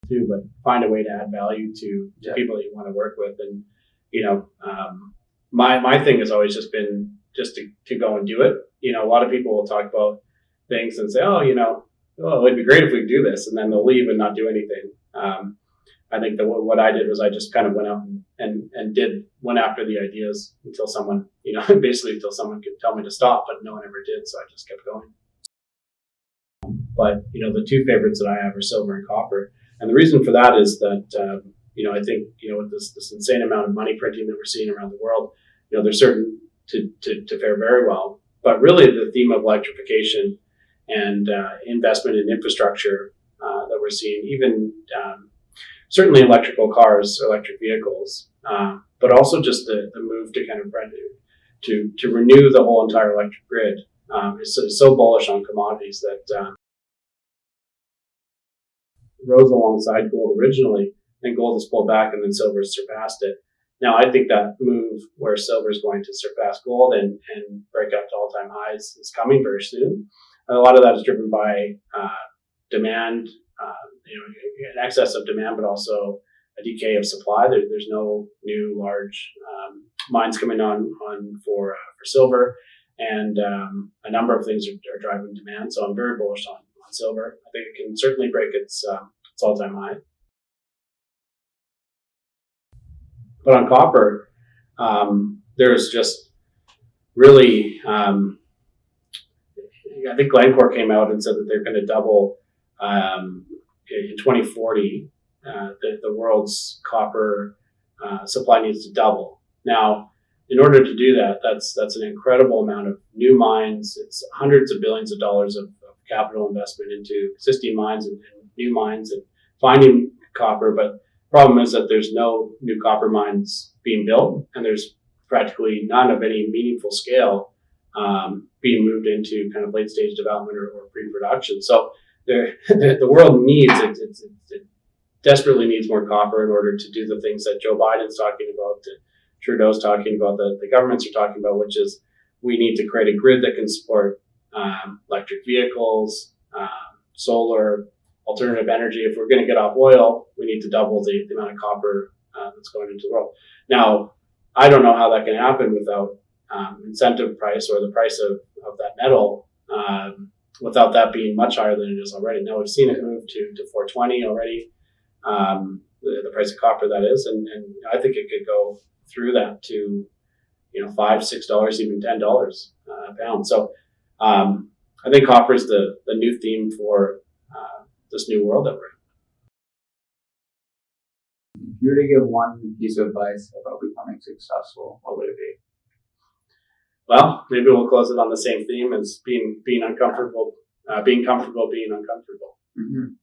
too, but find a way to add value to people that you want to work with. And, my thing has always just been just to go and do it. A lot of people will talk about things and say, it'd be great if we could do this. And then they'll leave and not do anything. I think that what I did was I just kind of went out and went after the ideas until someone, basically until someone could tell me to stop, but no one ever did. So I just kept going. But, the two favorites that I have are silver and copper. And the reason for that is that, I think, with this insane amount of money printing that we're seeing around the world, they're certain to fare very well. But really the theme of electrification and investment in infrastructure that we're seeing, even certainly electrical cars, electric vehicles, but also just the move to kind of to renew the whole entire electric grid is so bullish on commodities that rose alongside gold originally, and gold has pulled back, and then silver has surpassed it. Now, I think that move where silver is going to surpass gold and break out to all-time highs is coming very soon. And a lot of that is driven by demand, an excess of demand, but also a decay of supply. There's no new large mines coming on for silver, and a number of things are driving demand. So I'm very bullish on silver. I think it can certainly break its all-time high. But on copper, there's just really, I think Glencore came out and said that they're going to double in 2040. The world's copper supply needs to double. Now, in order to do that, that's an incredible amount of new mines. It's hundreds of billions of dollars of capital investment into existing mines and new mines and finding copper. But the problem is that there's no new copper mines being built, and there's practically none of any meaningful scale being moved into kind of late stage development or pre-production. So the world needs it desperately needs more copper in order to do the things that Joe Biden's talking about, that Trudeau's talking about, that the governments are talking about, which is we need to create a grid that can support electric vehicles, solar, alternative energy. If we're going to get off oil, we need to double the amount of copper that's going into the world. Now, I don't know how that can happen without incentive price or the price of that metal, without that being much higher than it is already. Now, we've seen it move to 420 already, the price of copper, that is, and I think it could go through that to $5, $6, even $10 a pound. So I think copper is the new theme for this new world that we're in. If you were to give one piece of advice about becoming successful, what would it be? Well, maybe we'll close it on the same theme as being uncomfortable, being comfortable, being uncomfortable. Mm-hmm.